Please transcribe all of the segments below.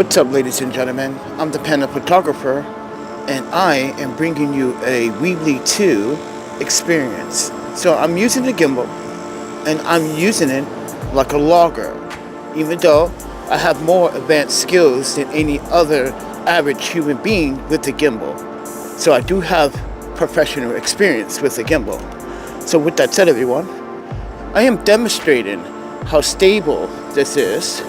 What's up, ladies and gentlemen? I'm the Panda Photographer, and I am bringing you a Weebill 2 experience. So I'm using the gimbal, and I'm using it like a logger, even though I have more advanced skills than any other average human being with the gimbal. So I do have professional experience with the gimbal. So with that said, everyone, I am demonstrating how stable this is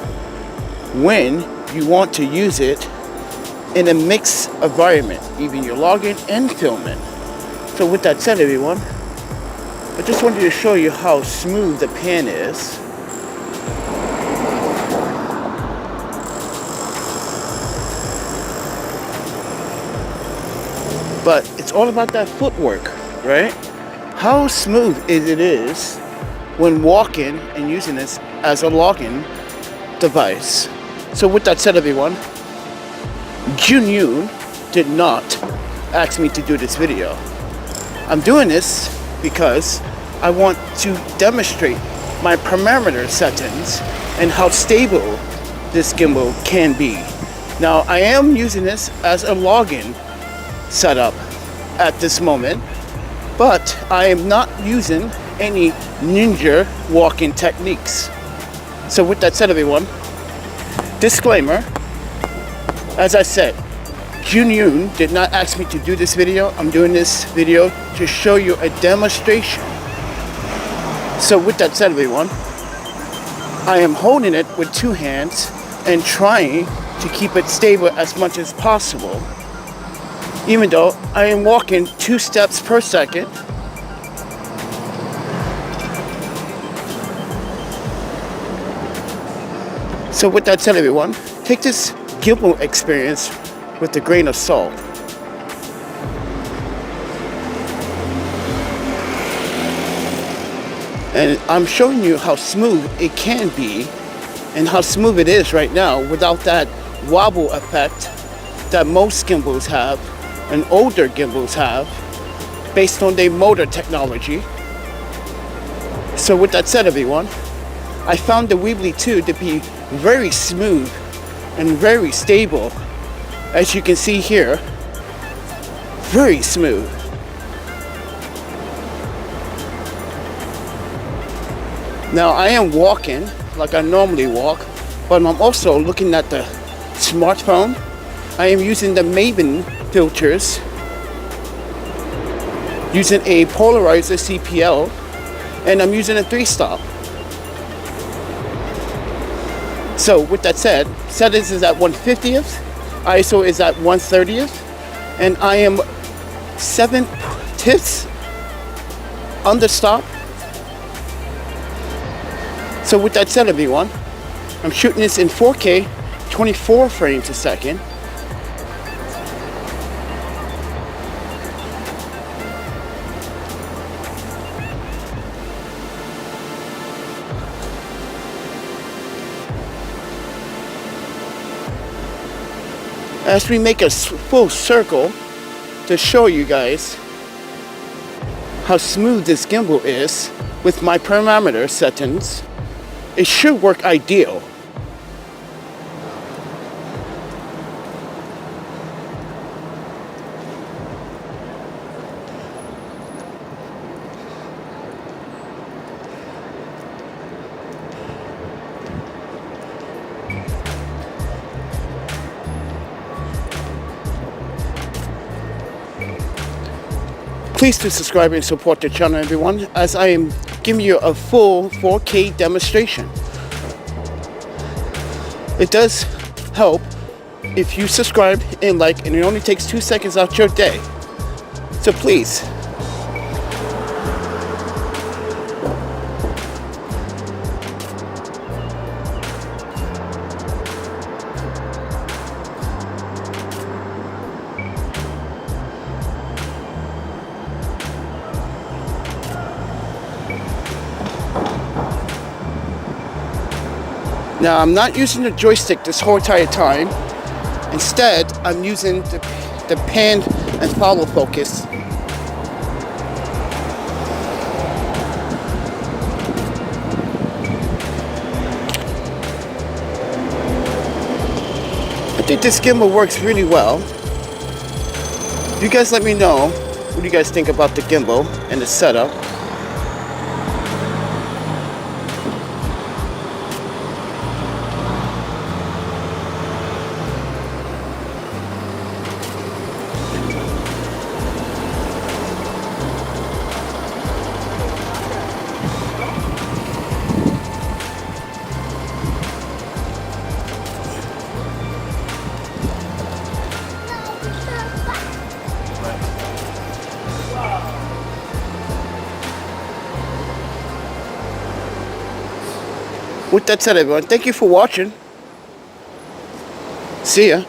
when you want to use it in a mixed environment, even you're logging and filming. So with that said, everyone, I just wanted to show you how smooth the pan is. But it's all about that footwork, right? How smooth it is when walking and using this as a logging device. So with that said, everyone, Zhiyun did not ask me to do this video. I'm doing this because I want to demonstrate my parameter settings and how stable this gimbal can be. Now, I am using this as a login setup at this moment, but I am not using any ninja walking techniques. So with that said, everyone, disclaimer, as I said, Zhiyun did not ask me to do this video. I'm doing this video to show you a demonstration. So with that said, everyone, I am holding it with two hands and trying to keep it stable as much as possible, even though I am walking 2 steps per second. So with that said, everyone, take this gimbal experience with a grain of salt. And I'm showing you how smooth it can be and how smooth it is right now without that wobble effect that most gimbals have and older gimbals have based on their motor technology. So with that said, everyone, I found the Weebill 2 to be very smooth and very stable. As you can see here, very smooth. Now I am walking like I normally walk, but I'm also looking at the smartphone. I am using the Maven filters, using a polarizer CPL, and I'm using a 3-stop. So with that said, settings is at 1/50th, ISO is at 1/30th, and I am 7/10 under stop. So with that said, everyone, I'm shooting this in 4K, 24 frames a second. As we make a full circle to show you guys how smooth this gimbal is with my parameter settings, it should work ideal. Please do subscribe and support the channel, everyone, as I am giving you a full 4K demonstration. It does help if you subscribe and like, and it only takes 2 seconds out your day. So please. Now, I'm not using the joystick this whole entire time. Instead, I'm using the pan and follow focus. think this gimbal works really well. You guys let me know what you guys think about the gimbal and the setup. With that said, everyone, thank you for watching. See ya.